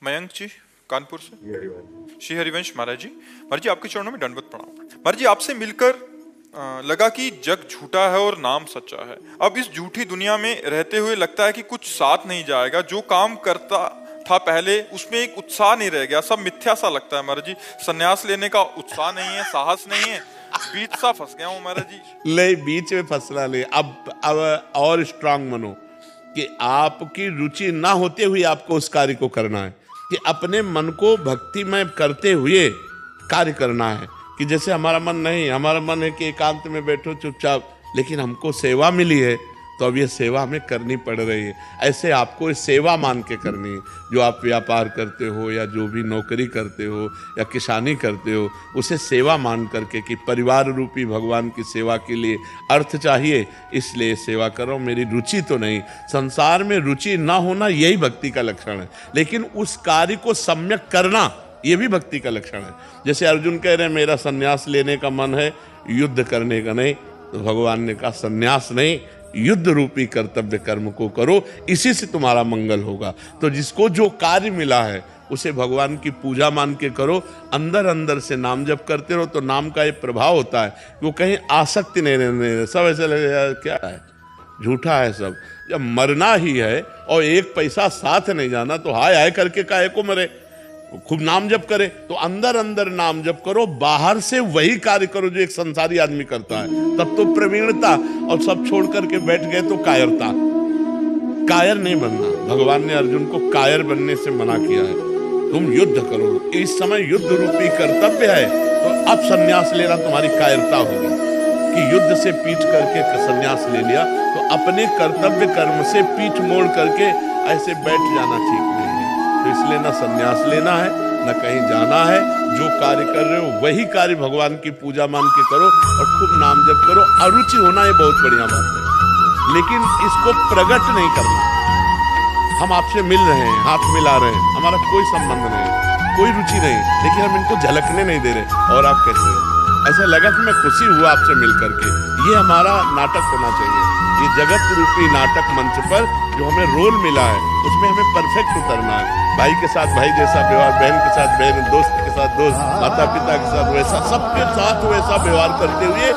मयंक जी कानपुर से, श्री हरिवंश महाराज जी आपके चरणों में दंडवत प्रणाम। महाराज जी आपसे मिलकर लगा कि जग झूठा है और नाम सच्चा है। अब इस झूठी दुनिया में रहते हुए लगता है कि कुछ साथ नहीं जाएगा। जो काम करता था पहले उसमें एक उत्साह नहीं रह गया, सब मिथ्या सा लगता है महाराज जी। संन्यास लेने का उत्साह नहीं है, साहस नहीं है, बीच सा फंस गया हूँ महाराज जी। ले बीच में फंसना ले, अब और स्ट्रांग बनो कि आपकी रुचि ना होते हुए आपको उस कार्य को करना है, कि अपने मन को भक्तिमय करते हुए कार्य करना है। कि जैसे हमारा मन है कि एकांत में बैठो चुपचाप, लेकिन हमको सेवा मिली है तो अब ये सेवा हमें करनी पड़ रही है। ऐसे आपको सेवा मान के करनी है। जो आप व्यापार करते हो या जो भी नौकरी करते हो या किसानी करते हो, उसे सेवा मान करके कि परिवार रूपी भगवान की सेवा के लिए अर्थ चाहिए, इसलिए सेवा करो। मेरी रुचि तो नहीं, संसार में रुचि ना होना यही भक्ति का लक्षण है, लेकिन उस कार्य को सम्यक करना ये भी भक्ति का लक्षण है। जैसे अर्जुन कह रहे हैं मेरा संन्यास लेने का मन है, युद्ध करने का नहीं, तो भगवान ने कहा संन्यास नहीं, युद्ध रूपी कर्तव्य कर्म को करो, इसी से तुम्हारा मंगल होगा। तो जिसको जो कार्य मिला है उसे भगवान की पूजा मान के करो, अंदर अंदर से नाम जप करते रहो। तो नाम का एक प्रभाव होता है, वो कहीं आसक्ति नहीं रहने, सब ऐसे लगेगा क्या है, झूठा है सब। जब मरना ही है और एक पैसा साथ नहीं जाना, तो हाय हाय करके काहे को मरे, खूब नाम जप करे। तो अंदर अंदर नाम जप करो, बाहर से वही कार्य करो जो एक संसारी आदमी करता है, तब तो प्रवीणता। और सब छोड़ करके बैठ गए तो कायरता। कायर नहीं बनना, भगवान ने अर्जुन को कायर बनने से मना किया है। तुम युद्ध करो, इस समय युद्ध रूपी कर्तव्य है, तो अब संन्यास लेना तुम्हारी कायरता होगी। कि युद्ध से पीठ करके संन्यास ले लिया तो अपने कर्तव्य कर्म से पीठ मोड़ करके ऐसे बैठ जाना ठीक नहीं है। तो इसलिए ना संन्यास लेना है, न कहीं जाना है। जो कार्य कर रहे हो वही कार्य भगवान की पूजा मान के करो और खूब नाम जप करो। अरुचि होना ये बहुत बढ़िया बात है, लेकिन इसको प्रकट नहीं करना। हम आपसे मिल रहे हैं, हाथ मिला रहे हैं, हमारा कोई संबंध नहीं, कोई रुचि नहीं, लेकिन हम इनको झलकने नहीं दे रहे। और आप कैसे, ऐसा लगा कि मैं खुशी हुआ आपसे मिल करके। ये हमारा नाटक होना चाहिए। ये जगत रूपी नाटक मंच पर जो हमें रोल मिला है उसमें हमें परफेक्ट उतरना है। भाई के साथ भाई जैसा व्यवहार, बहन के साथ बहन, दोस्त के साथ दोस्त, माता पिता के साथ वैसा, सबके साथ वैसा व्यवहार करते हुए